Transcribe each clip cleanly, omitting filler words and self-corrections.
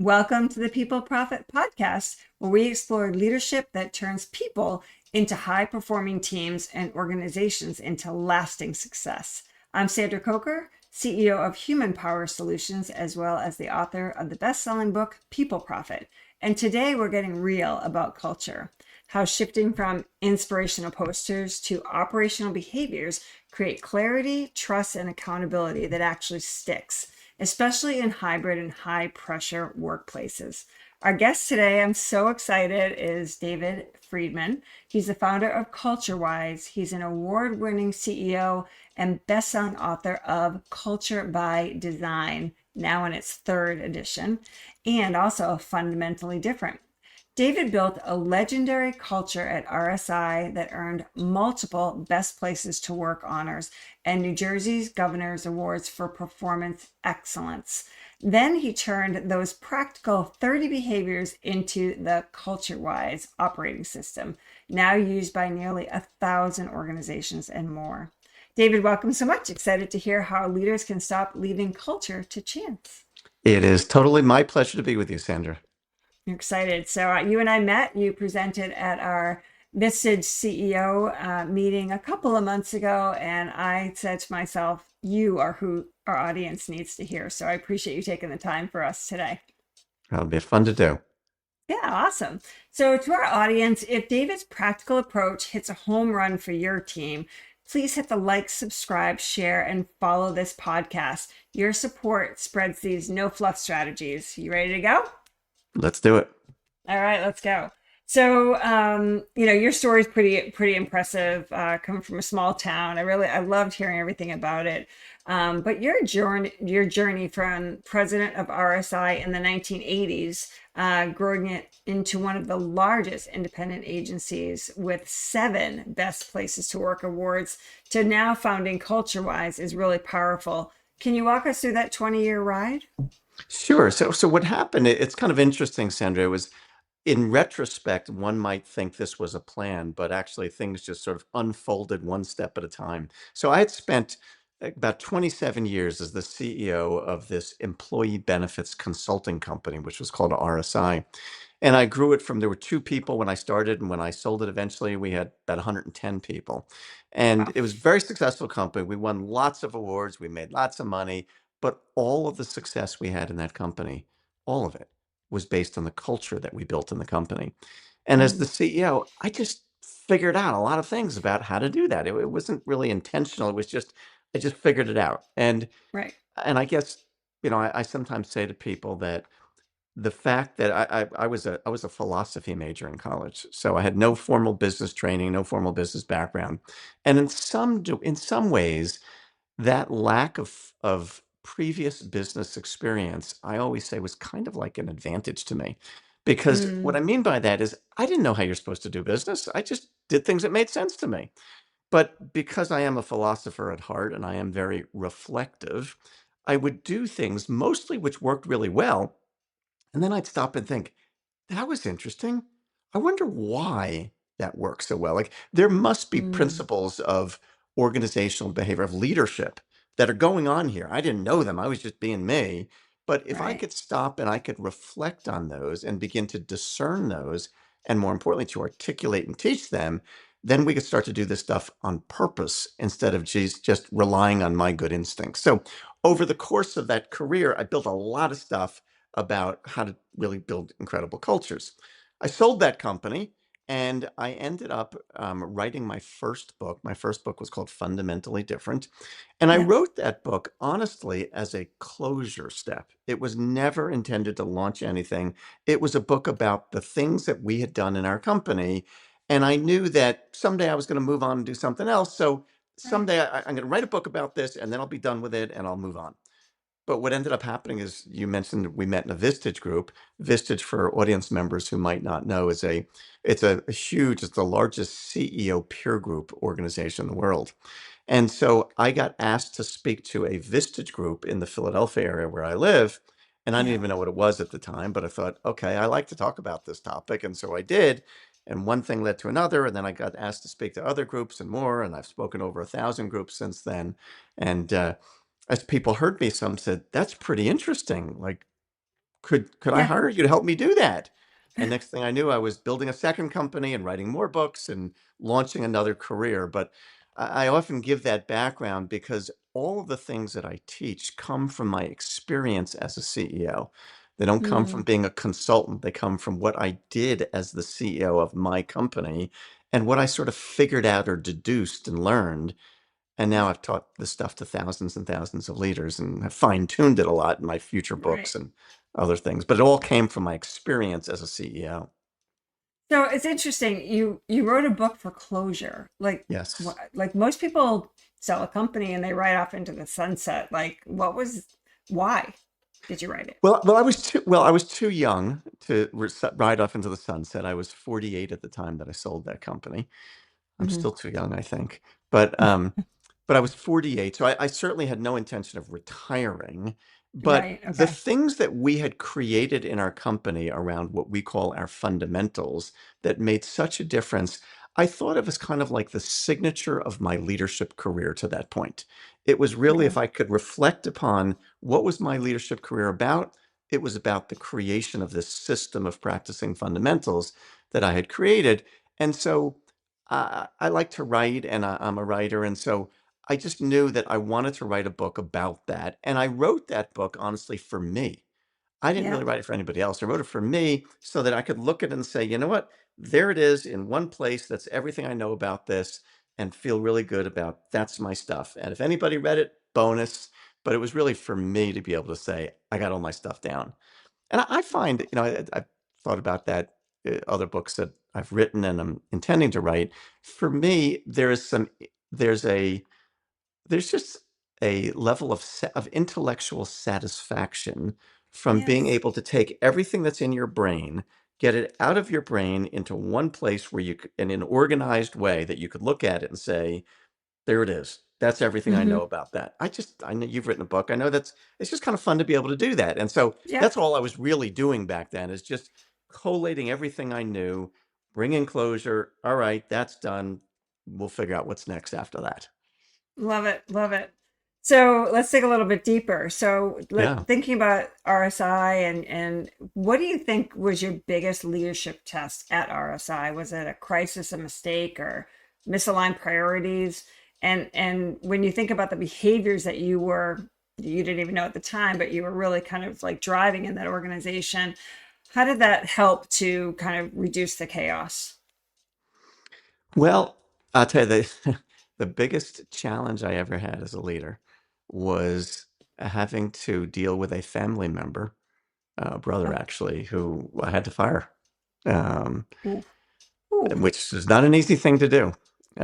Welcome to the People Profit Podcast, where we explore leadership that turns people into high performing teams and organizations into lasting success. I'm Sandra Coker, CEO of Human Power Solutions, as well as the author of the best selling book, People Profit. And today we're getting real about culture, how shifting from inspirational posters to operational behaviors create clarity, trust, and accountability that actually sticks, especially in hybrid and high pressure workplaces. Our guest today, I'm so excited, is David Friedman. He's the founder of CultureWise. He's an award winning CEO and best-selling author of Culture by Design, now in its third edition, and also Fundamentally Different. David built a legendary culture at RSI that earned multiple Best Places to Work honors and New Jersey's Governor's Awards for Performance Excellence. Then he turned those practical 30 behaviors into the CultureWise operating system, now used by nearly 1,000 organizations and more. David, welcome so much. Excited to hear how leaders can stop leaving culture to chance. It is totally my pleasure to be with you, Sandra. You're excited. So you and I met. You presented at our Vistage CEO meeting a couple of months ago, and I said to myself, "You are who our audience needs to hear." So I appreciate you taking the time for us today. That'll be fun to do. Yeah, awesome. So to our audience, if David's practical approach hits a home run for your team, please hit the like, subscribe, share, and follow this podcast. Your support spreads these no fluff strategies. You ready to go? Let's do it. All right, let's go. So, your story is pretty impressive. Coming from a small town, I loved hearing everything about it. But your journey from president of RSI in the 1980s, growing it into one of the largest independent agencies with 7 Best Places to Work awards, to now founding CultureWise is really powerful. Can you walk us through that 20-year ride? Sure. So what happened, it's kind of interesting, Sandra. It was in retrospect, one might think this was a plan, but actually things just sort of unfolded one step at a time. So I had spent about 27 years as the CEO of this employee benefits consulting company, which was called RSI. And I grew it from there were 2 people when I started, and when I sold it eventually, we had about 110 people. And Wow. it was a very successful company. We won lots of awards, we made lots of money, but all of the success we had in that company, all of it was based on the culture that we built in the company. And as the Mm, CEO, I just figured out a lot of things about how to do that. It wasn't really intentional. It was just I just figured it out. right. And I guess, I sometimes say to people that the fact that I was a philosophy major in college, so I had no formal business training, no formal business background, and in some ways, that lack of previous business experience, I always say, was kind of like an advantage to me, because what Mm, I mean by that is I didn't know how you're supposed to do business. I just did things that made sense to me. But because I am a philosopher at heart and I am very reflective, I would do things mostly which worked really well, and then I'd stop and think, that was interesting. I wonder why that works so well. Like, there must be mm, principles of organizational behavior, of leadership that are going on here. I didn't know them. I was just being me. But if I right. could stop and I could reflect on those and begin to discern those, and more importantly, to articulate and teach them, then we could start to do this stuff on purpose instead of just relying on my good instincts. So over the course of that career, I built a lot of stuff about how to really build incredible cultures. I sold that company and I ended up writing my first book. My first book was called Fundamentally Different. And I Yeah. wrote that book honestly as a closure step. It was never intended to launch anything. It was a book about the things that we had done in our company. And I knew that someday I was going to move on and do something else. So Right. someday I'm going to write a book about this and then I'll be done with it and I'll move on. But what ended up happening is you mentioned we met in a Vistage group. Vistage, for audience members who might not know, it's a huge, it's the largest CEO peer group organization in the world. And so I got asked to speak to a Vistage group in the Philadelphia area where I live. And I didn't Yeah. even know what it was at the time, but I thought, okay, I like to talk about this topic. And so I did. And one thing led to another. And then I got asked to speak to other groups and more. And I've spoken over 1,000 groups since then. And as people heard me, some said, that's pretty interesting. Like, could I Yeah. hire you to help me do that? And next thing I knew, I was building a second company and writing more books and launching another career. But I often give that background because all of the things that I teach come from my experience as a CEO. They don't come from Mm, being a consultant. They come from what I did as the CEO of my company and what I sort of figured out or deduced and learned. And now I've taught this stuff to thousands and thousands of leaders and have fine-tuned it a lot in my future books right. and other things. But it all came from my experience as a CEO. So it's interesting. You wrote a book for closure. Yes. Like most people sell a company and they ride off into the sunset. Like why did you write it? I was too young to ride off into the sunset. I was 48 at the time that I sold that company. I'm Hmm. still too young, I think. But I was 48, so I certainly had no intention of retiring. But Right. the Okay. things that we had created in our company around what we call our fundamentals that made such a difference, I thought of as kind of like the signature of my leadership career to that point. It was really, Okay. if I could reflect upon what was my leadership career about, it was about the creation of this system of practicing fundamentals that I had created. And so I like to write, and I'm a writer. And so I just knew that I wanted to write a book about that. And I wrote that book, honestly, for me. I didn't Yeah. really write it for anybody else. I wrote it for me so that I could look at it and say, you know what? There it is in one place. That's everything I know about this and feel really good about that's my stuff. And if anybody read it, bonus. But it was really for me to be able to say, I got all my stuff down. And I find, I've thought about that, other books that I've written and I'm intending to write. For me, there's a, there's just a level of intellectual satisfaction from being Yes. able to take everything that's in your brain, get it out of your brain into one place where in an organized way that you could look at it and say, there it is. That's everything I know Hmm. about that. I know you've written a book. I know it's just kind of fun to be able to do that. And so Yep. that's all I was really doing back then is just collating everything I knew, bringing closure. All right, that's done. We'll figure out what's next after that. Love it. Love it. So let's dig a little bit deeper. So Yeah. thinking about RSI and what do you think was your biggest leadership test at RSI? Was it a crisis, a mistake, or misaligned priorities? And when you think about the behaviors that you didn't even know at the time, but you were really kind of like driving in that organization, how did that help to kind of reduce the chaos? Well, I'll tell you the biggest challenge I ever had as a leader was having to deal with a family member, brother Oh, actually, who I had to fire. Um, ooh, ooh. which is not an easy thing to do.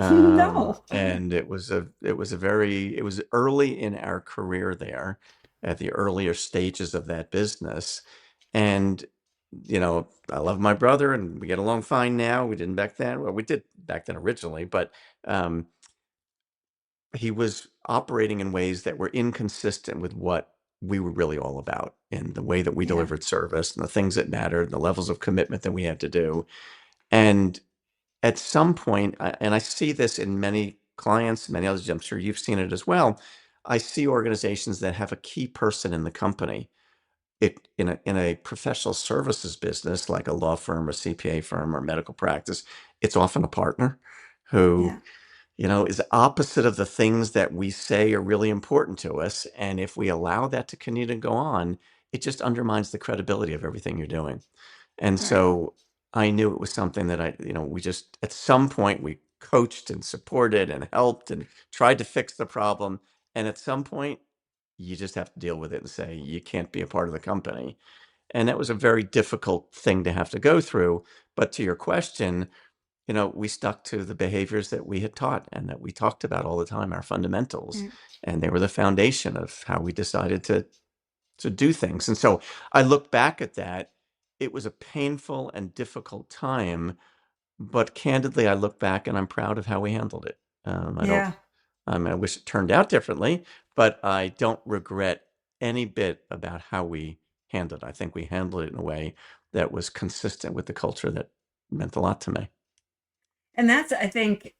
No. And it was early in our career there, at the earlier stages of that business. And, I love my brother and we get along fine now. We didn't back then. Well, we did back then originally, but um, he was operating in ways that were inconsistent with what we were really all about in the way that we Yeah. delivered service and the things that mattered, the levels of commitment that we had to do. And at some point, and I see this in many clients, many others, I'm sure you've seen it as well. I see organizations that have a key person in the company. In a professional services business like a law firm or CPA firm or medical practice, it's often a partner who, Yeah. is opposite of the things that we say are really important to us. And if we allow that to continue to go on, it just undermines the credibility of everything you're doing. And Right. so I knew it was something that we just, at some point, we coached and supported and helped and tried to fix the problem. And at some point, you just have to deal with it and say, you can't be a part of the company. And that was a very difficult thing to have to go through. But to your question, we stuck to the behaviors that we had taught and that we talked about all the time, our fundamentals. Right. And they were the foundation of how we decided to do things. And so I look back at that. It was a painful and difficult time, but candidly, I look back and I'm proud of how we handled it. I don't, Yeah. I wish it turned out differently, but I don't regret any bit about how we handled it. I think we handled it in a way that was consistent with the culture that meant a lot to me. And that's, I think,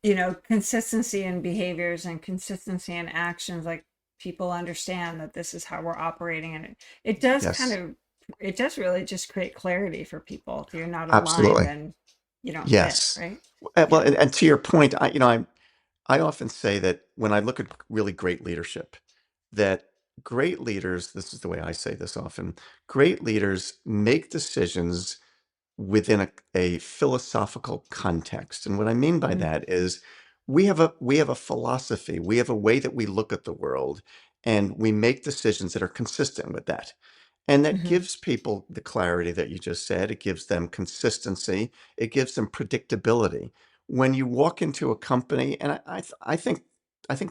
consistency in behaviors and consistency in actions. Like people understand that this is how we're operating, and it does kind Yes. of It does really just create clarity for people. If you're not aligned, Absolutely. then you don't fit, Yes. right? Well, Yeah. and to your point, I often say that when I look at really great leadership, that great leaders, this is the way I say this often, great leaders make decisions within a philosophical context. And what I mean by Mm, that is we have a philosophy, we have a way that we look at the world, and we make decisions that are consistent with that. And that hmm. gives people the clarity that you just said. It gives them consistency. It gives them predictability. When you walk into a company, and I think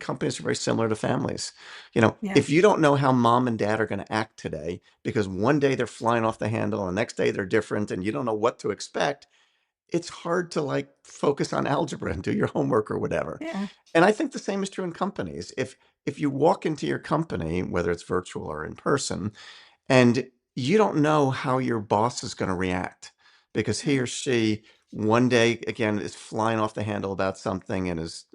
companies are very similar to families. Yeah. If you don't know how mom and dad are going to act today, because one day they're flying off the handle, and the next day they're different, and you don't know what to expect, it's hard to like focus on algebra and do your homework or whatever. Yeah. And I think the same is true in companies. If you walk into your company, whether it's virtual or in person, and you don't know how your boss is going to react because he or Right. she one day again is flying off the handle about something and is,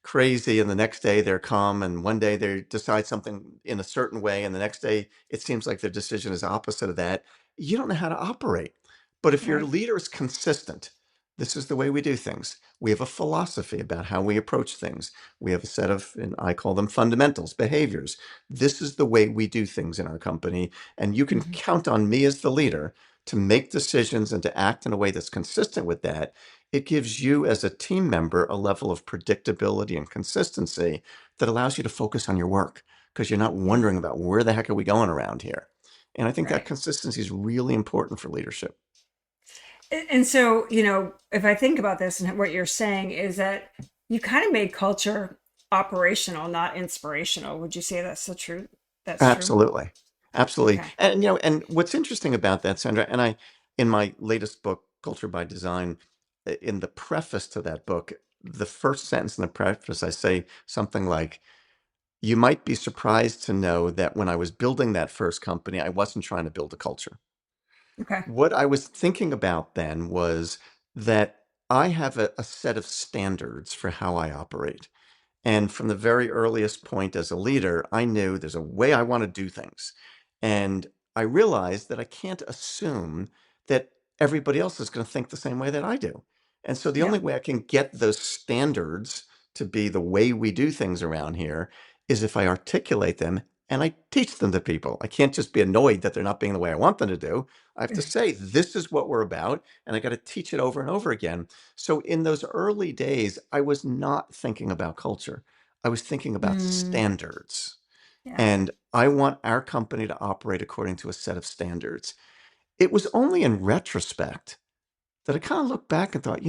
crazy, and the next day they're calm, and one day they decide something in a certain way, and the next day it seems like their decision is opposite of that. You don't know how to operate. But if your Right. leader is consistent, this is the way we do things. We have a philosophy about how we approach things. We have a set of, and I call them fundamentals, behaviors. This is the way we do things in our company, and you can Hmm. count on me as the leader to make decisions and to act in a way that's consistent with that. It gives you as a team member a level of predictability and consistency that allows you to focus on your work because you're not Yeah. wondering about where the heck are we going around here. And I think that Right. consistency is really important for leadership. And so, if I think about this and what you're saying is that you kind of made culture operational, not inspirational. Would you say that's so true? That's true. Absolutely. Absolutely. Okay. And what's interesting about that, Sandra, and in my latest book, Culture by Design, in the preface to that book, the first sentence in the preface, I say something like, you might be surprised to know that when I was building that first company, I wasn't trying to build a culture. Okay. What I was thinking about then was that I have a set of standards for how I operate. And from the very earliest point as a leader, I knew there's a way I want to do things. And I realized that I can't assume that everybody else is going to think the same way that I do. And so the only Yep. way I can get those standards to be the way we do things around here is if I articulate them and I teach them to people. I can't just be annoyed that they're not being the way I want them to do. I have to say, this is what we're about, and I got to teach it over and over again. So in those early days, I was not thinking about culture. I was thinking about Mm, standards. yeah. And I want our company to operate according to a set of standards. It was only in retrospect that I kind of looked back and thought,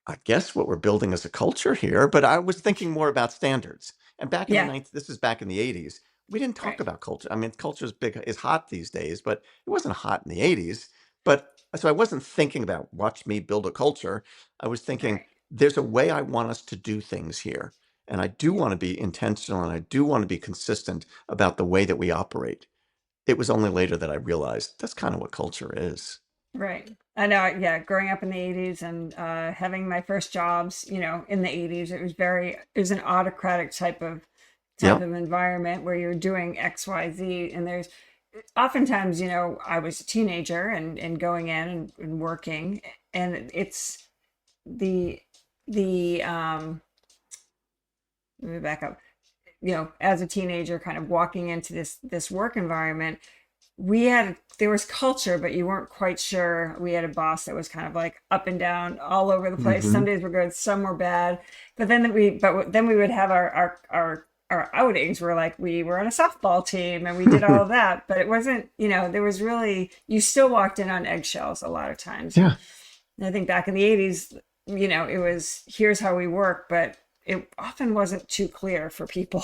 I guess what we're building is a culture here, but I was thinking more about standards. And back in the Yeah. ninth, this is back in the 80s, we didn't talk Right. about culture. I mean, culture is hot these days, but it wasn't hot in the 80s. But so I wasn't thinking about watch me build a culture. I was thinking Right. there's a way I want us to do things here. And I do Yeah. want to be intentional and I do want to be consistent about the way that we operate. It was only later that I realized that's kind of what culture is. Right. I know. Yeah. Growing up in the 80s and having my first jobs, in the 80s, it was an autocratic type Yep. of environment where you're doing X, Y, Z. And there's oftentimes, I was a teenager and going in and working, and it's the, let me back up, as a teenager, kind of walking into this work environment, there was culture, but you weren't quite sure. We had a boss that was kind of like up and down all over the place. Hmm. Some days were good, some were bad. But then we would have our outings where like we were on a softball team and we did all of that. But it wasn't, there was really, you still walked in on eggshells a lot of times. And Yeah. I think back in the 80s, it was here's how we work, but it often wasn't too clear for people.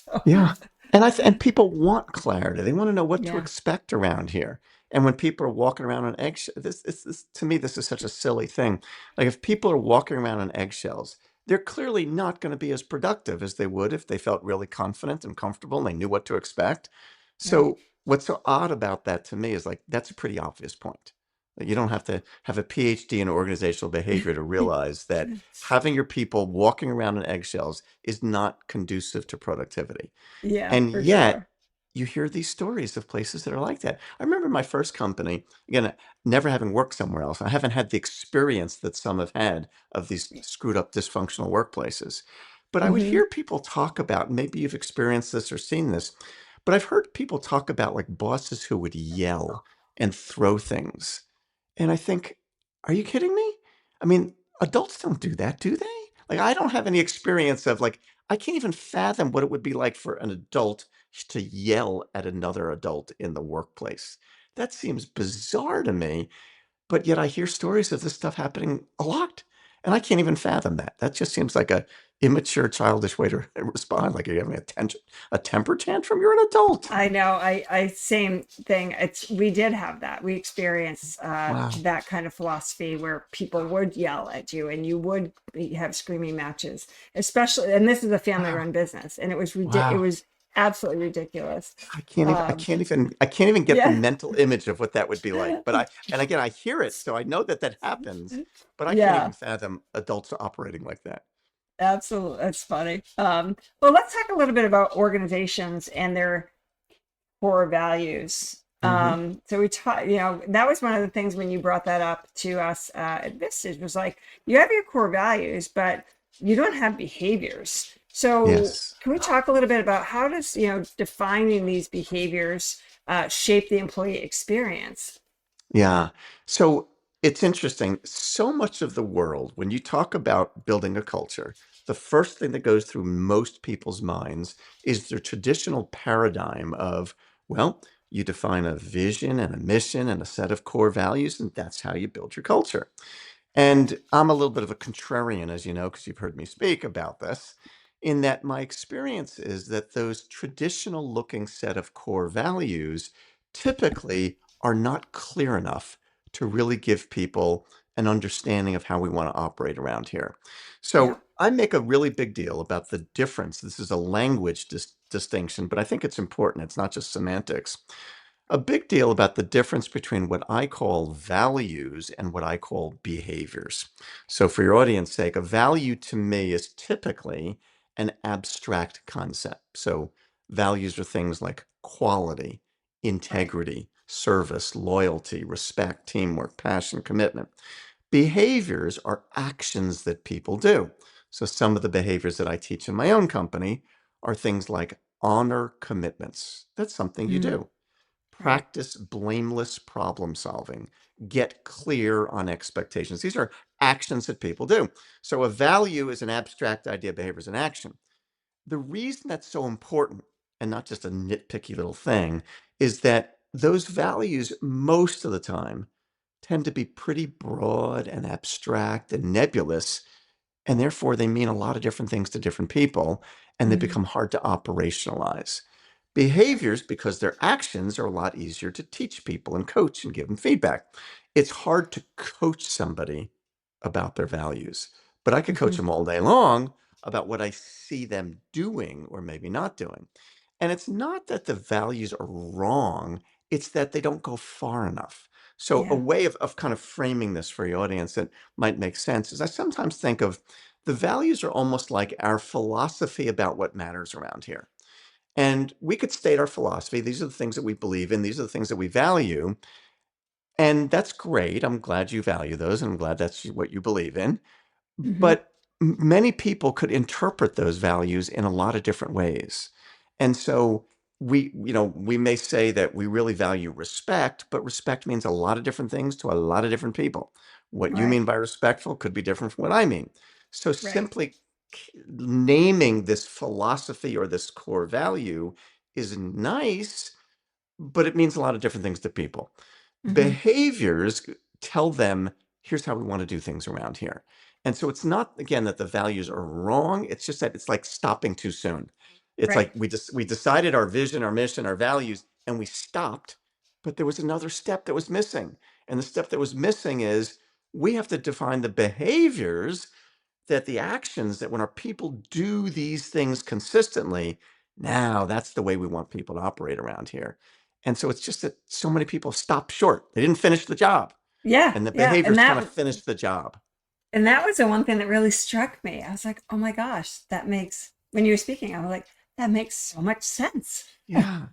So Yeah. And people want clarity. They want to know what to yeah. expect around here. And when people are walking around on eggshells, this to me, this is such a silly thing. Like if people are walking around on eggshells, they're clearly not going to be as productive as they would if they felt really confident and comfortable and they knew what to expect. Right. So what's so odd about that to me is like that's a pretty obvious point. Like, you don't have to have a PhD in organizational behavior to realize that having your people walking around on eggshells is not conducive to productivity. Yeah, And for yet, sure. you hear these stories of places that are like that. I remember my first company, again, never having worked somewhere else. I haven't had the experience that some have had of these screwed up dysfunctional workplaces. But I would Hmm. hear people talk about, maybe you've experienced this or seen this, but I've heard people talk about like bosses who would yell and throw things. And I think, are you kidding me? I mean, adults don't do that, do they? Like, I don't have any experience of like, I can't even fathom what it would be like for an adult to yell at another adult in the workplace. That seems bizarre to me, but yet I hear stories of this stuff happening a lot. And I can't even fathom that. That just seems like a immature, childish way to respond. Like you're having a temper tantrum. You're an adult. I know. I same thing. We did have that. We experienced Wow. that kind of philosophy where people would yell at you and you would have screaming matches, especially. And this is a Wow. family-run business, and it Wow. was absolutely ridiculous. Um, I can't even get the yeah, mental image of what that would be like. But and again, I hear it, so I know that that happens, but I can't even yeah. fathom adults operating like that. Absolutely. That's funny. Well, let's talk a little bit about organizations and their core values. Hmm. So we taught, that was one of the things when you brought that up to us at this stage was like, you have your core values, but you don't have behaviors. So Yes. can we talk a little bit about how does, defining these behaviors shape the employee experience? Yeah. So it's interesting. So much of the world, when you talk about building a culture, the first thing that goes through most people's minds is the traditional paradigm of, well, you define a vision and a mission and a set of core values, and that's how you build your culture. And I'm a little bit of a contrarian, as you know, because you've heard me speak about this, in that my experience is that those traditional looking set of core values typically are not clear enough to really give people an understanding of how we want to operate around here. Yeah. So I make a really big deal about the difference. This is a language distinction, but I think it's important. It's not just semantics, a big deal about the difference between what I call values and what I call behaviors. So, for your audience sake, a value to me is typically an abstract concept. So, values are things like quality, Right. integrity, service, loyalty, respect, teamwork, passion, commitment. Behaviors are actions that people do. So, some of the behaviors that I teach in my own company are things like honor commitments. That's something you Mhm. do. Right. Practice blameless problem solving. Get clear on expectations. These are actions that people do. So a value is an abstract idea, behavior is an action. The reason that's so important, and not just a nitpicky little thing, is that those values most of the time tend to be pretty broad and abstract and nebulous, and therefore they mean a lot of different things to different people, and they Mhm. become hard to operationalize. Behaviors, because their actions are a lot easier to teach people and coach and give them feedback. It's hard to coach somebody about their values, but I could coach Mhm. them all day long about what I see them doing or maybe not doing. And it's not that the values are wrong, it's that they don't go far enough. So, a Yeah. way of kind of framing this for your audience that might make sense is I sometimes think of the values are almost like our philosophy about what matters around here. And we could state our philosophy. These are the things that we believe in. These are the things that we value. And that's great. I'm glad you value those. And I'm glad that's what you believe in. Mhm. But many people could interpret those values in a lot of different ways. And so we may say that we really value respect, but respect means a lot of different things to a lot of different people. What you Right. mean by respectful could be different from what I mean. So Right. simply naming this philosophy or this core value is nice, but it means a lot of different things to people. Mhm. Behaviors tell them, here's how we want to do things around here. And so it's not, again, that the values are wrong. It's just that it's like stopping too soon. It's Right. like we decided our vision, our mission, our values, and we stopped, but there was another step that was missing. And the step that was missing is we have to define the behaviors, that the actions, that when our people do these things consistently, now that's the way we want people to operate around here. And so it's just that so many people stop short. They didn't finish the job, Yeah. and the Yeah. behaviors kind of finish the job. And that was the one thing that really struck me. I was like, oh my gosh, that makes, when you were speaking, I was like, That makes so much sense. Yeah.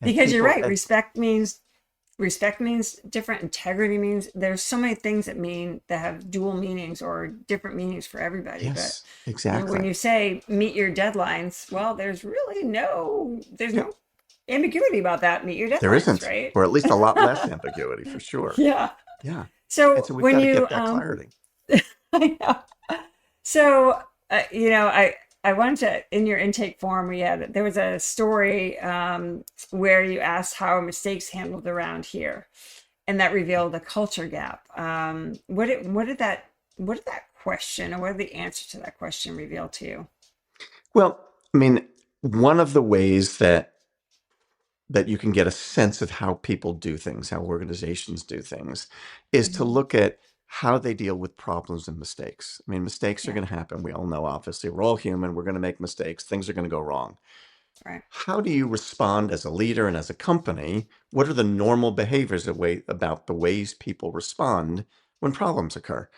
And Because you're people, right. and Respect means different. Integrity means there's so many things that have dual meanings or different meanings for everybody. But yes, when exactly. you say meet your deadlines, well, there's Yeah, no ambiguity about that. Meet your there deadlines, isn't, right? or at least a lot less ambiguity for sure. Yeah. Yeah. And So so we've when got to you get that clarity. I know. So, I wanted to, in your intake form, there was a story where you asked how are mistakes handled around here, and that revealed a culture gap. What did that question, or what did the answer to that question reveal to you? Well, I mean, one of the ways that you can get a sense of how people do things, how organizations do things, is to Hmm. look at how they deal with problems and mistakes. I mean, mistakes are Yeah, going to happen. We all know, obviously, we're all human. We're going to make mistakes. Things are going to go wrong. right. How do you respond as a leader and as a company? What are the normal behaviors about the ways people respond when problems occur?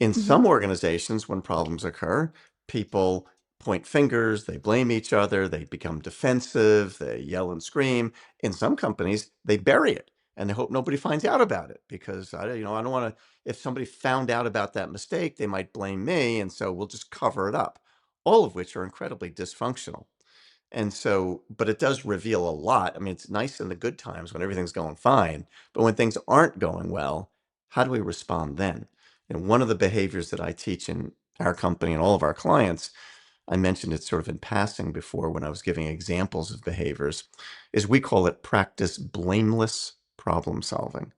In Hmm. some organizations, when problems occur, people point fingers, they blame each other, they become defensive, they yell and scream. In some companies, they bury it and they hope nobody finds out about it because I don't want to. If somebody found out about that mistake, they might blame me, and so we'll just cover it up. All of which are incredibly dysfunctional. And so, but it does reveal a lot. I mean, it's nice in the good times when everything's going fine, but when things aren't going well, how do we respond then? And one of the behaviors that I teach in our company and all of our clients, I mentioned it sort of in passing before when I was giving examples of behaviors, is we call it practice blameless problem solving.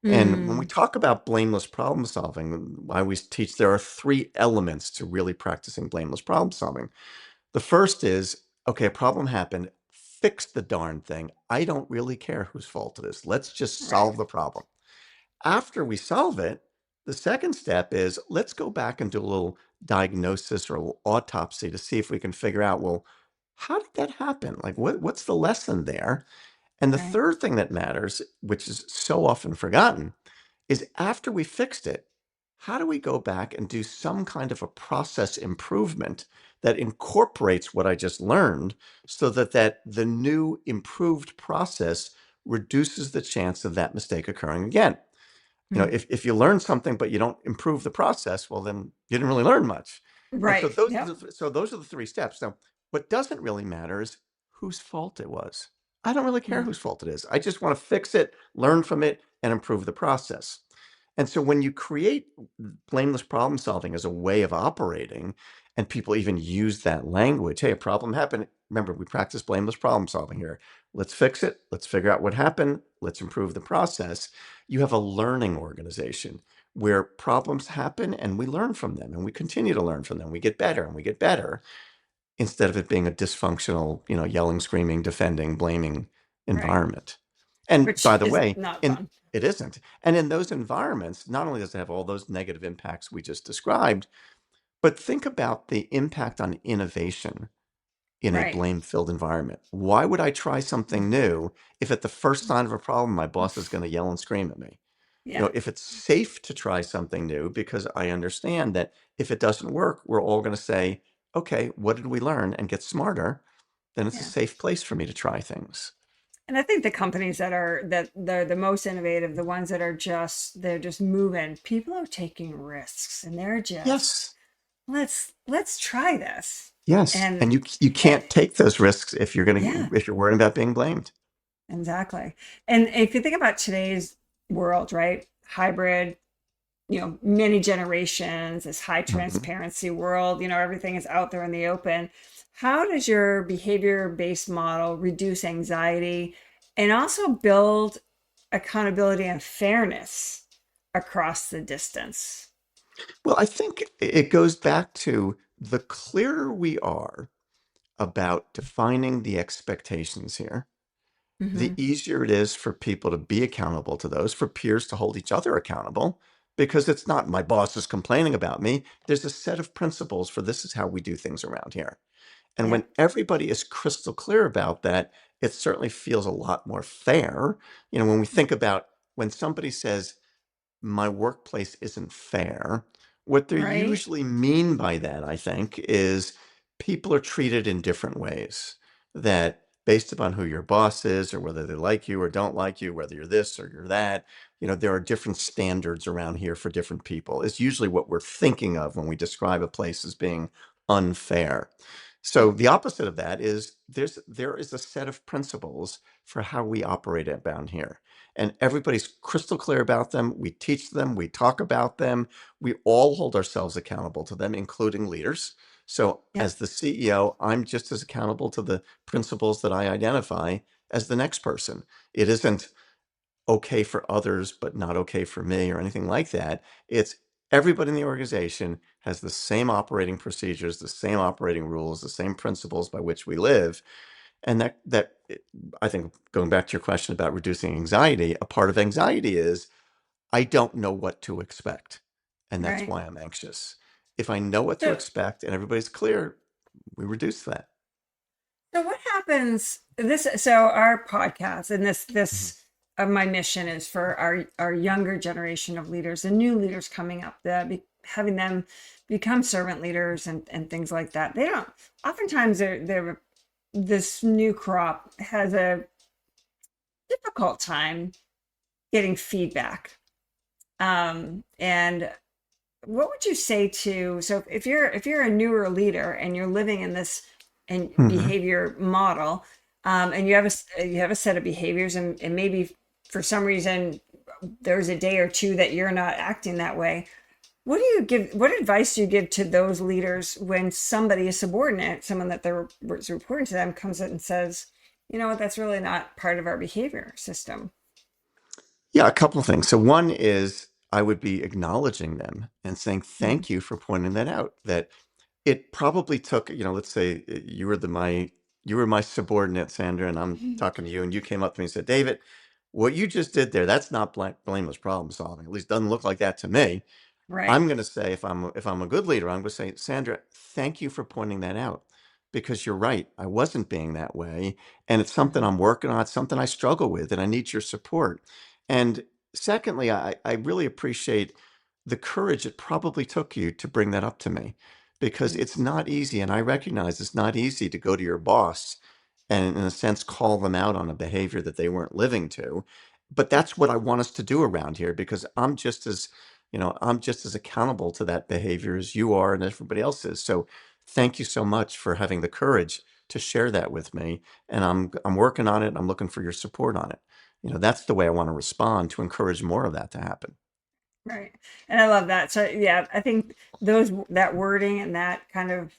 And when we Mm, talk about blameless problem solving, I always teach there are three elements to really practicing blameless problem solving. The first is, okay, a problem happened. Fix the darn thing. I don't really care whose fault it is. Let's just right, solve the problem. After we solve it, the second step is let's go back and do a little diagnosis or a little autopsy to see if we can figure out, well, how did that happen? Like, what's the lesson there? And the right. third thing that matters, which is so often forgotten, is after we fixed it, how do we go back and do some kind of a process improvement that incorporates what I just learned so that the new improved process reduces the chance of that mistake occurring again? Mm, If you learn something but you don't improve the process, well, then you didn't really learn much. And so right. Yep. those are the three steps. Now, what doesn't really matter is whose fault it was. I don't really care Yeah. whose fault it is. I just want to fix it, learn from it, and improve the process. And so when you create blameless problem solving as a way of operating, and people even use that language, hey, a problem happened. Remember, we practice blameless problem solving here. Let's fix it. Let's figure out what happened. Let's improve the process. You have a learning organization where problems happen and we learn from them and we continue to learn from them. We get better and we get better instead of it being a dysfunctional, yelling, screaming, defending, blaming Right. environment. And Which by the is way, not in fun. it isn't. And in those environments, not only does it have all those negative impacts we just described, but think about the impact on innovation in a Right. blame-filled environment. Why would I try something new if at the first sign of a problem, my boss is going to yell and scream at me? Yeah. If it's safe to try something new, because I understand that if it doesn't work, we're all going to say, okay, what did we learn and get smarter? Then it's a Yeah. safe place for me to try things. And I think the companies that they're the most innovative, the ones that they're just moving, people are taking risks and they're just Yes. let's try this. Yes. And And you and can't take those risks yeah, if you're worried about being blamed. exactly. And if you think about today's world, right? Hybrid, many generations, this high Mhm. transparency world, everything is out there in the open. How does your behavior based model reduce anxiety and also build accountability and fairness across the distance? Well, I think it goes back to the clearer we are about defining the expectations here, the Hmm. easier it is for people to be accountable to those, for peers to hold each other accountable, because it's not my boss is complaining about me. There's a set of principles for this is how we do things around here. And when Yep. everybody is crystal clear about that, it certainly feels a lot more fair. When we think about when somebody says, my workplace isn't fair, what they Right. usually mean by that, I think, is people are treated in different ways, that based upon who your boss is or whether they like you or don't like you, whether you're this or you're that, there are different standards around here for different people. It's usually what we're thinking of when we describe a place as being unfair. So the opposite of that is there is a set of principles for how we operate down here. And everybody's crystal clear about them. We teach them, we talk about them, we all hold ourselves accountable to them, including leaders. So Yep. as the CEO, I'm just as accountable to the principles that I identify as the next person. It isn't okay for others, but not okay for me or anything like that. It's everybody in the organization has the same operating procedures, the same operating rules, the same principles by which we live. And I think, going back to your question about reducing anxiety, a part of anxiety is I don't know what to expect. And that's Right. why I'm anxious. If I know what to So, expect and everybody's clear, we reduce that. so what happens so our podcast and Mhm. this of my mission is for our younger generation of leaders and new leaders coming up, having them become servant leaders and things like that. They don't oftentimes they're this new crop has a difficult time getting feedback. And what would you say to, so if you're a newer leader and you're living in this and Mhm. behavior model, and you have a set of behaviors, and maybe for some reason there's a day or two that you're not acting that way, what advice do you give to those leaders when somebody is subordinate, someone that they're reporting to them, comes in and says, you know what, that's really not part of our behavior system. Yeah, a couple of things. So one is I would be acknowledging them and saying Mhm. thank you for pointing that out. That it probably took, let's say you were my subordinate, Sandra, and I'm talking to you, and you came up to me and said, David, what you just did there, that's not blameless problem solving. At least doesn't look like that to me. Right. I'm going to say, if I'm a good leader, I'm going to say, Sandra, thank you for pointing that out, because you're right. I wasn't being that way, and it's something Mhm. I'm working on. It's something I struggle with, and I need your support. And secondly, I really appreciate the courage it probably took you to bring that up to me, because it's not easy, and I recognize it's not easy to go to your boss and, in a sense, call them out on a behavior that they weren't living to. But that's what I want us to do around here, because I'm just as accountable to that behavior as you are and everybody else is. So thank you so much for having the courage to share that with me. And I'm working on it. I'm looking for your support on it. That's the way I want to respond to encourage more of that to happen. Right. And I love that. So yeah, I think that wording and that kind of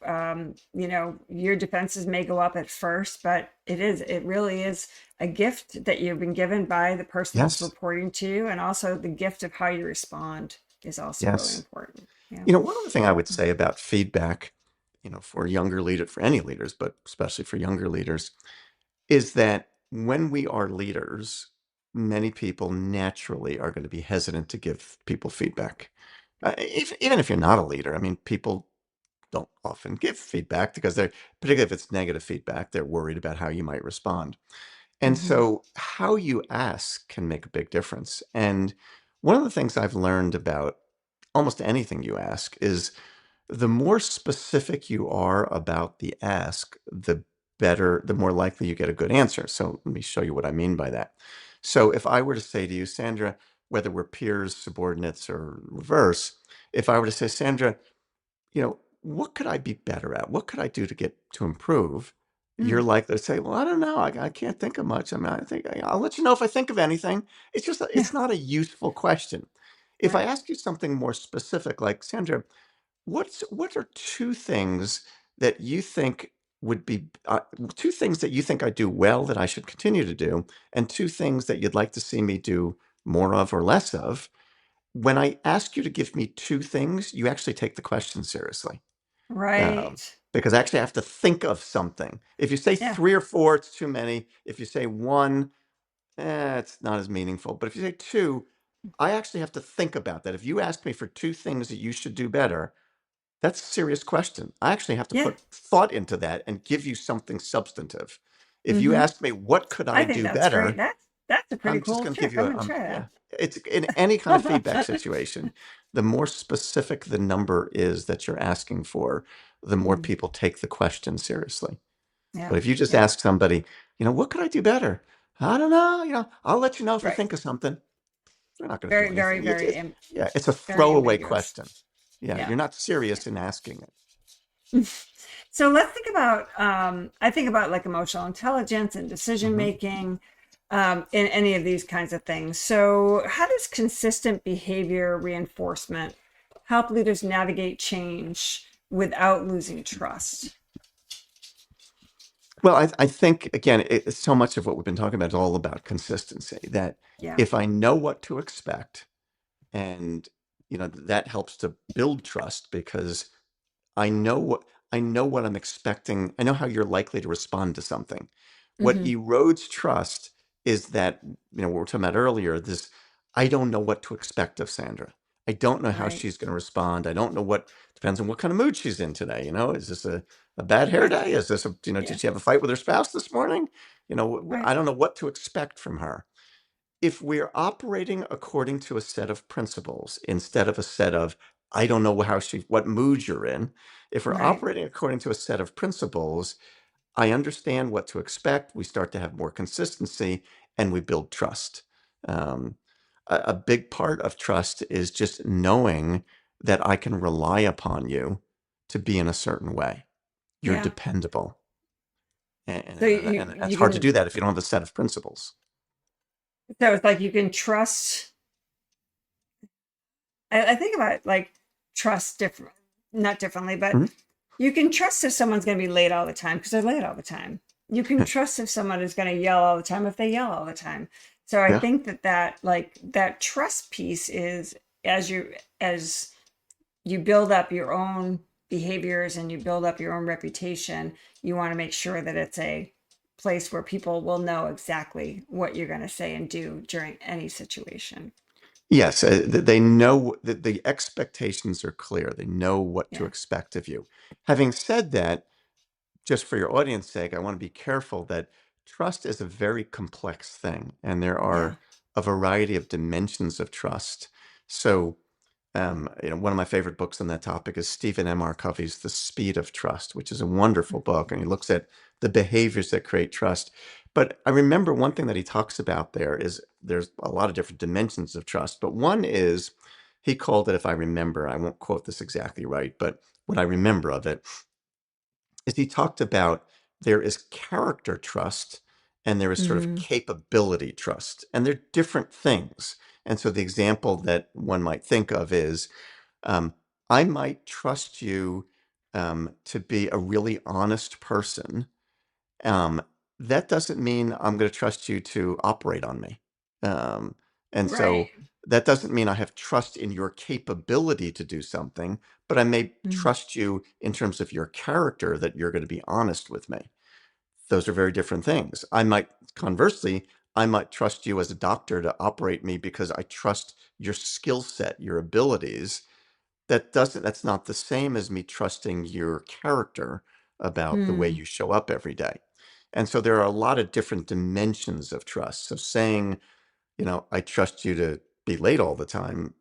your defenses may go up at first, but it really is a gift that you've been given by the person that's Yes. reporting to you, and also the gift of how you respond is also really Yes. important. Yeah. One other thing I would say about feedback, for younger leaders, for any leaders, but especially for younger leaders, is that when we are leaders, many people naturally are going to be hesitant to give people feedback. Even if you're not a leader, I mean, people don't often give feedback because particularly if it's negative feedback, they're worried about how you might respond. And Hmm. so how you ask can make a big difference. And one of the things I've learned about almost anything you ask is the more specific you are about the ask, the better, the more likely you get a good answer. So let me show you what I mean by that. So if I were to say to you, Sandra, whether we're peers, subordinates, or reverse, if I were to say, Sandra, what could I be better at? What could I do to improve? You're Mm. likely to say, well, I don't know. I can't think of much. I mean, I think I'll let you know if I think of anything. Yeah. It's not a useful question. If I Right. ask you something more specific, like, Sandra, what are two things that you think would be two things that you think I do well that I should continue to do, and two things that you'd like to see me do more of or less of? When I ask you to give me two things, you actually take the question seriously, um, Right. because I actually have to think of something. If you say Yeah. three or four, it's too many. If you say one, it's not as meaningful. But if you say two, I actually have to think about that. If you ask me for two things that you should do better, that's a serious question. I actually have to Yeah. put thought into that and give you something substantive. If you Hmm. ask me, what could I I think do that's great. better? That's a pretty I'm just cool going to give trick. you I'm a, gonna try yeah, it's in any kind of feedback that. situation, the more specific the number is that you're asking for, the more Mm, people take the question seriously. yeah. But if you just Yeah. ask somebody, what could I do better? I don't know, I'll let you know if I Right. think of something. They're not going to do Very, very, anything. very, Yeah, it's a very throwaway ambiguous. question. Yeah, Yeah. you're not serious in asking it. So let's think about, I think about like emotional intelligence and decision Hmm. making in any of these kinds of things. So, how does consistent behavior reinforcement help leaders navigate change without losing trust? Well, I think, again, so much of what we've been talking about is all about consistency, that Yeah. if I know what to expect, and that helps to build trust because I know what I'm expecting. I know how you're likely to respond to something. What Hmm. erodes trust is that, what we were talking about earlier, this I don't know what to expect of Sandra. I don't know how Right. she's going to respond. I don't know depends on what kind of mood she's in today. Is this a bad hair Right. day? Is this Yeah. did she have a fight with her spouse this morning? Right. I don't know what to expect from her. If we're operating according to a set of principles instead of a set of I don't know what mood you're in, if we're Right. operating according to a set of principles, I understand what to expect. We start to have more consistency and we build trust. Um, a big part of trust is just knowing that I can rely upon you to be in a certain way. You're Yeah. dependable. So And it's you hard to can, do that if you don't have a set of principles. so it's like you can trust. I think about like trust different, not differently, but Mhm. you can trust if someone's going to be late all the time because they're late all the time. You can trust if someone is going to yell all the time if they yell all the time. So I Yeah. think that like that trust piece is as as you build up your own behaviors and you build up your own reputation, you want to make sure that it's a place where people will know exactly what you're going to say and do during any situation. Yes, they know that the expectations are clear. They know what to Yeah. expect of you. Having said that, just for your audience sake, I want to be careful that trust is a very complex thing, and there Yeah. are a variety of dimensions of trust. So, one of my favorite books on that topic is Stephen M. R. Covey's The Speed of Trust, which is a wonderful book, and he looks at the behaviors that create trust. But I remember one thing that he talks about there is there's a lot of different dimensions of trust, but one is he called it, if I remember, I won't quote this exactly right, but what I remember of it is he talked about there is character trust and there is sort of Hmm. capability trust, and they're different things. And so the example that one might think of is um, I might trust you to be a really honest person. um, that doesn't mean I'm going to trust you to operate on me. Um, and Right. so that doesn't mean I have trust in your capability to do something, but I may Mhm. trust you in terms of your character that you're going to be honest with me. Those are very different things. Conversely, I might trust you as a doctor to operate me because I trust your skill set, your abilities. That's not the same as me trusting your character about the way Hmm. you show up every day. And so there are a lot of different dimensions of trust. So saying, I trust you to be late all the time,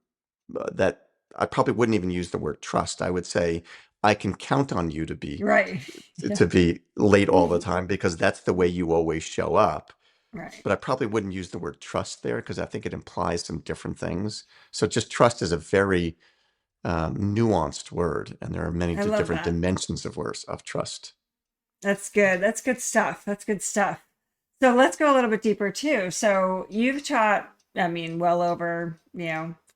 that I probably wouldn't even use the word trust. I would say I can count on you to be Right. Yeah. to be late all the time because that's the way you always show up. Right. But I probably wouldn't use the word trust there because I think it implies some different things. So just trust is a very nuanced word, and there are many I love different that. dimensions of words of trust. That's good. That's good stuff. That's good stuff. So let's go a little bit deeper too. So you've taught, I mean, well over,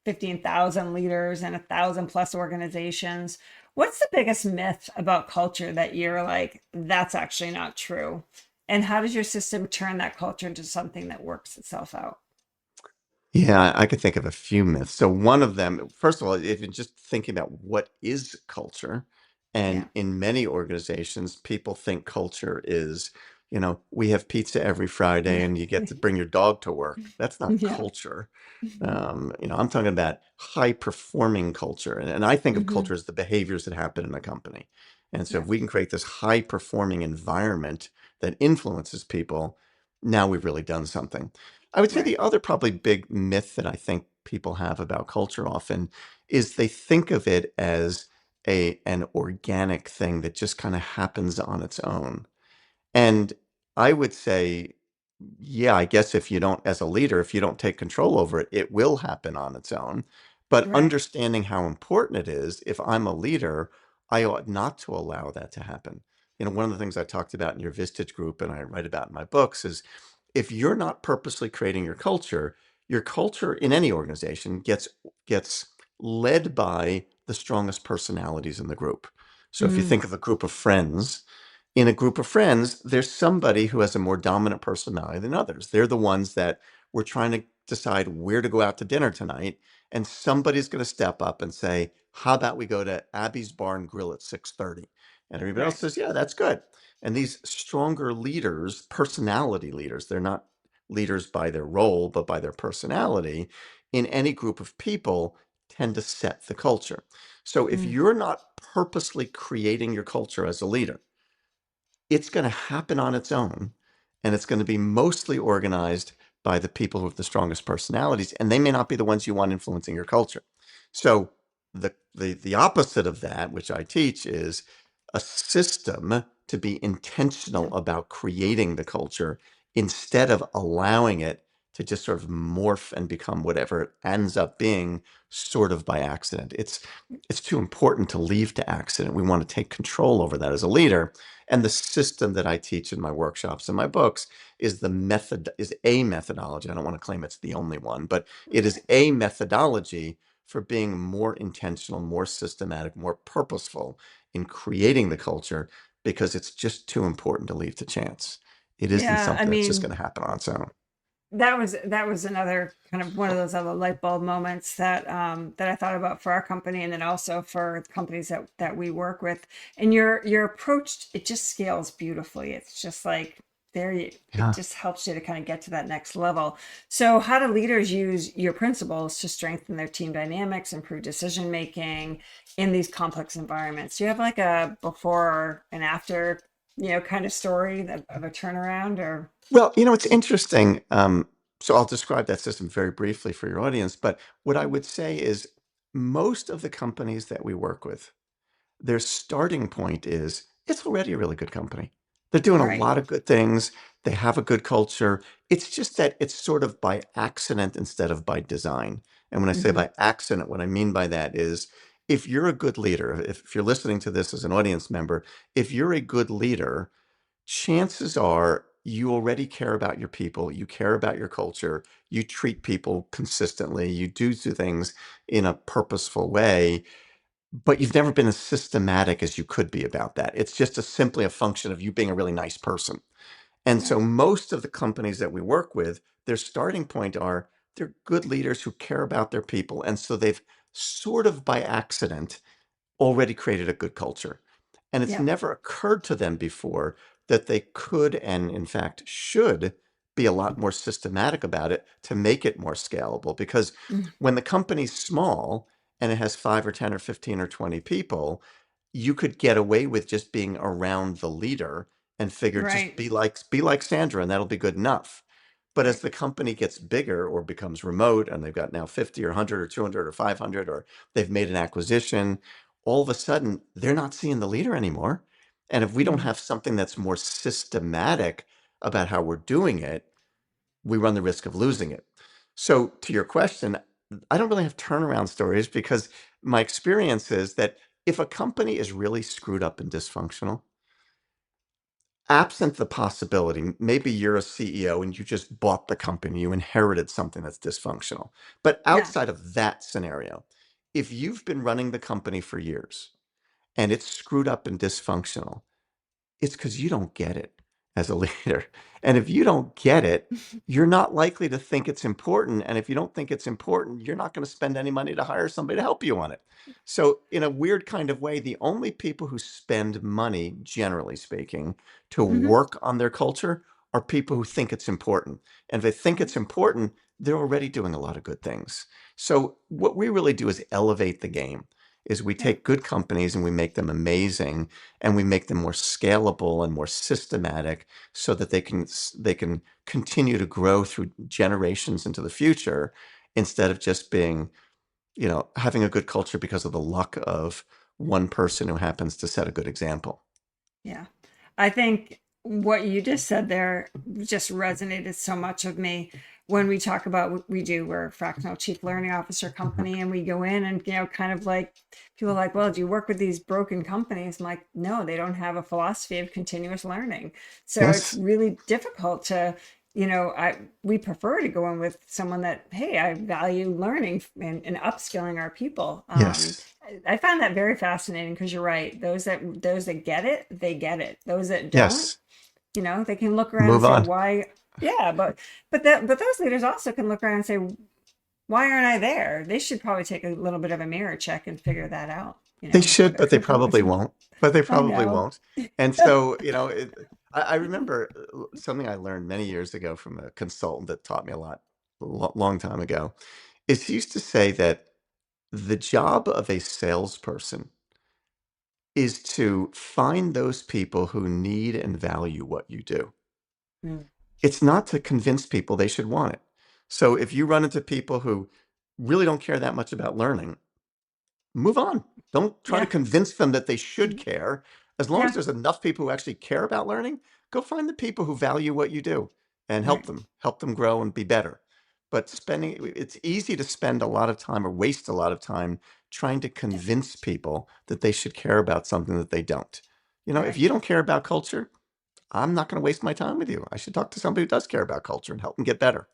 15,000 leaders and 1,000 plus organizations. What's the biggest myth about culture that you're like, that's actually not true? And how does your system turn that culture into something that works itself out? Yeah, I could think of a few myths. So one of them, first of all, if you're just thinking about what is culture, Yeah. and in many organizations, people think culture is, we have pizza every Friday Yeah. and you get to bring your dog to work. That's not Yeah. culture. I'm talking about high performing culture. And I think of Hmm. culture as the behaviors that happen in a company. And so Yeah. if we can create this high performing environment that influences people, now we've really done something. I would say Right. the other probably big myth that I think people have about culture often is they think of it as an organic thing that just kind of happens on its own. And I would say, yeah, I guess if you don't, as a leader, if you don't take control over it, it will happen on its own. But Right. understanding how important it is, if I'm a leader, I ought not to allow that to happen. One of the things I talked about in your Vistage group and I write about in my books is if you're not purposely creating your culture in any organization gets led by the strongest personalities in the group. So if you Mm, think of a group of friends, in a group of friends, there's somebody who has a more dominant personality than others. They're the ones that we're trying to decide where to go out to dinner tonight, and somebody's going to step up and say, "How about we go to Abby's Bar and Grill at 6:30?" And everybody else right. says, "Yeah, that's good." And these stronger leaders, personality leaders, they're not leaders by their role, but by their personality, in any group of people tend to set the culture. So if Mm, you're not purposely creating your culture as a leader, it's going to happen on its own, and it's going to be mostly organized by the people who have the strongest personalities, and they may not be the ones you want influencing your culture. So the opposite of that, which I teach, is a system to be yeah. intentional about creating the culture instead of allowing it to just sort of morph and become whatever it ends up being sort of by accident. It's too important to leave to accident. We want to take control over that as a leader. And the system that I teach in my workshops and my books is a methodology. I don't want to claim it's the only one, but it is Right. a methodology for being more intentional, more systematic, more purposeful in creating the culture because it's just too important to leave to chance. It isn't Yeah. I something that's just mean, going to happen on its own. that was another kind of one of those other light bulb moments that I thought about for our company, and then also for the companies that we work with. And your approach, it just scales beautifully. It's just like it Yeah. just helps you to kind of get to that next level. So how do leaders use your principles to strengthen their team dynamics, improve decision making in these complex environments? Do you have like a before and after, kind of story of a turnaround or? Well, it's interesting. So I'll describe that system very briefly for your audience. But what I would say is most of the companies that we work with, their starting point is it's already a really good company. They're doing a Right. lot of good things. They have a good culture. It's just that it's sort of by accident instead of by design. And when I say Hmm. by accident, what I mean by that is if you're a good leader, if you're listening to this as an audience member, if you're a good leader, chances are you already care about your people, you care about your culture, you treat people consistently, you do things in a purposeful way, but you've never been as systematic as you could be about that. It's just simply a function of you being a really nice person. And so Right. most of the companies that we work with, their starting point are they're good leaders who care about their people. And so they've sort of by accident already created a good culture. And it's Yep. never occurred to them before that they could and, in fact, should be a lot more systematic about it to make it more scalable. Because Mm, when the company's small and it has 5 or 10 or 15 or 20 people, you could get away with just being around the leader and figure just right. be like Sandra and that'll be good enough. But as Right. the company gets bigger or becomes remote and they've got now 50 or 100 or 200 or 500 or they've made an acquisition, all of a sudden they're not seeing the leader anymore. And if we don't Mm, have something that's more systematic about how we're doing it, we run the risk of losing it. So, to your question, I don't really have turnaround stories because my experience is that if a company is really screwed up and dysfunctional, absent the possibility, maybe you're a CEO and you just bought the company, you inherited something that's dysfunctional. But yeah. outside of that scenario, if you've been running the company for years and it's screwed up and dysfunctional, it's because you don't get it as a leader. And if you don't get it, you're not likely to think it's important. And if you don't think it's important, you're not going to spend any money to hire somebody to help you on it. So, in a weird kind of way, the only people who spend money, generally speaking, to Hmm. work on their culture are people who think it's important. And if they think it's important, they're already doing a lot of good things. So, what we really do is elevate the game. is we Yeah. take good companies and we make them amazing, and we make them more scalable and more systematic so that they can continue to grow through generations into the future, instead of just being, having a good culture because of the luck of one person who happens to set a good example. Yeah. I think what you just said there just resonated so much with me when we talk about what we do. We're a fractional chief learning officer Mhm. company, and we go in and, kind of like people are like, well, do you work with these broken companies? I'm like, no, they don't have a philosophy of continuous learning. So it's Yes. really difficult to, we prefer to go in with someone that, hey, I value learning and upskilling our people. Yes. I find that very fascinating because you're right. Those that get it, they get it. Those that don't, Yes. they can look around and Move say, on. why? Yeah, but those leaders also can look around and say, why aren't I there? They should probably take a little bit of a mirror check and figure that out. They should, but they Whatever. probably won't. But they I probably know. won't. And so, I remember something I learned many years ago from a consultant that taught me a lot, long time ago, is he used to say that the job of a salesperson is to find those people who need and value what you do. Mm, It's not to convince people they should want it. So if you run into people who really don't care that much about learning, move on. Don't try to yeah. convince them that they should Mm, care. As long as yeah. there's enough people who actually care about learning, go find the people who value what you do and Right. help them grow and be better. But it's easy to spend a lot of time or waste a lot of time trying to Yeah. convince people that they should care about something that they don't. If Right. you don't care about culture, I'm not going to waste my time with you. I should talk to somebody who does care about culture and help them get better.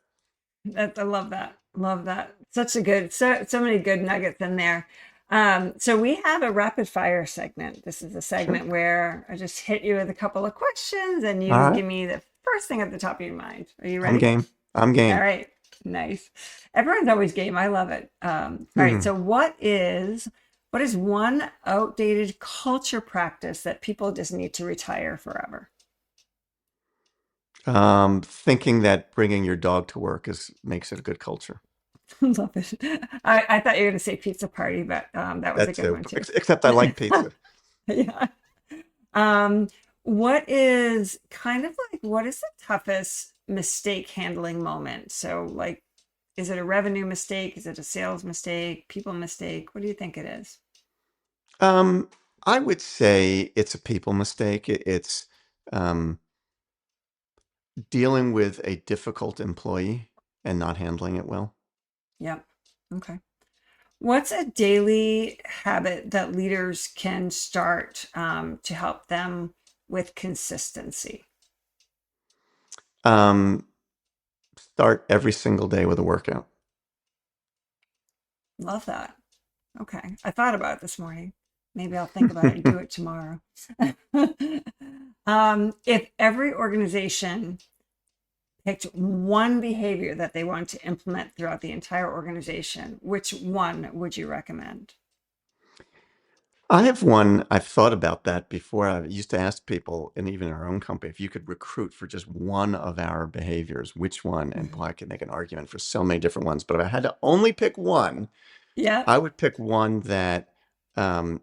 I love that. Love that. Such a good, so many good nuggets in there. So we have a rapid fire segment. This is a Sure. segment where I just hit you with a couple of questions and All you right. give me the first thing at the top of your mind. Are you I'm ready? game. I'm All game. right. Nice. Everyone's always game. I love it. All right. Hmm. So what is one outdated culture practice that people just need to retire forever? Thinking that bringing your dog to work is makes it a good culture. Love it. I thought you were going to say pizza party, but that was a That good too. one too. Except I like pizza. Yeah. Um, what is the toughest mistake handling moment? So, like, is it a revenue mistake? Is it a sales mistake? People mistake? What do you think it is? Um, I would say it's a people mistake. It's um, dealing with a difficult employee and not handling it well. Yep. Okay. What's a daily habit that leaders can start to help them with consistency? Um, Start every single day with a workout. Love that. Okay. I thought about it this morning. Maybe I'll think about it and do it tomorrow. If every organization picked one behavior that they want to implement throughout the entire organization, which one would you recommend? I have one. I've thought about that before. I used to ask people, and even our own company, if you could recruit for just one of our behaviors, which one? And boy, I could make an argument for so many different ones. But if I had to only pick one, Yeah. I would pick one that um,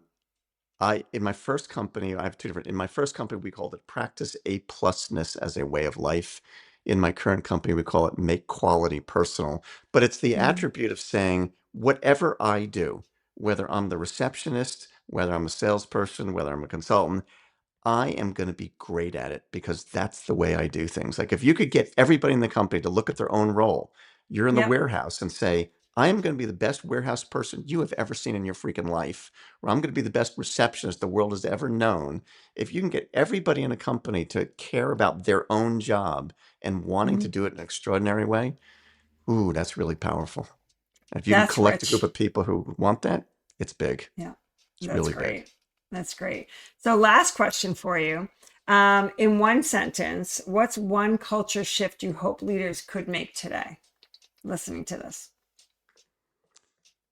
in my first company, I have two different. In my first company, we called it practice A plusness as a way of life. In my current company, we call it make quality personal. But it's the Mm, attribute of saying, whatever I do, whether I'm the receptionist, whether I'm a salesperson, whether I'm a consultant, I am going to be great at it because that's the way I do things. Like if you could get everybody in the company to look at their own role, you're in the yep. warehouse and say, I am going to be the best warehouse person you have ever seen in your freaking life, or I'm going to be the best receptionist the world has ever known. If you can get everybody in a company to care about their own job and wanting to Mhm. do it in an extraordinary way, ooh, that's really powerful. And if you can That's collect a group rich. of people who want that, it's big. Yeah. It's That's really big. great. That's great. So, last question for you. In one sentence, what's one culture shift you hope leaders could make today listening to this?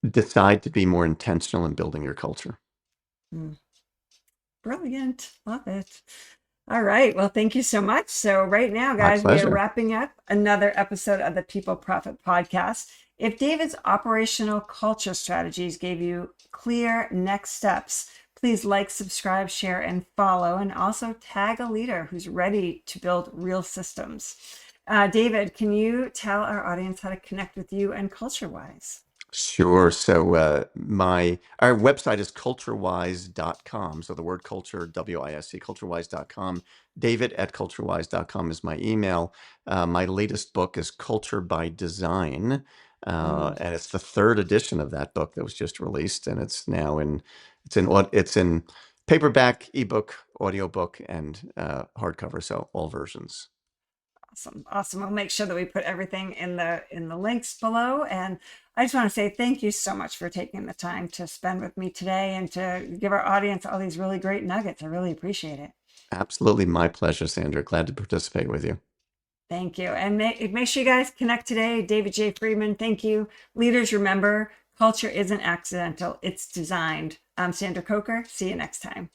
Decide to be more intentional in building your culture. Mm, brilliant. Love it. All right. Well, thank you so much. So, right now, My guys, we are pleasure. wrapping up another episode of the People Profit Podcast. If David's operational culture strategies gave you clear next steps, please like, subscribe, share, and follow, and also tag a leader who's ready to build real systems. David, can you tell our audience how to connect with you and CultureWise? Sure. So our website is culturewise.com. So the word culture, WISC, culturewise.com. David at culturewise.com is my email. My latest book is Culture by Design. And it's the third edition of that book that was just released, and it's in paperback, ebook, audiobook, and hardcover. So all versions. Awesome. Awesome. We'll make sure that we put everything in the links below. And I just want to say thank you so much for taking the time to spend with me today and to give our audience all these really great nuggets. I really appreciate it. Absolutely my pleasure, Sandra. Glad to participate with you. Thank you. And make sure you guys connect today. David J. Friedman, thank you. Leaders, remember, culture isn't accidental, it's designed. I'm Sandra Coker. See you next time.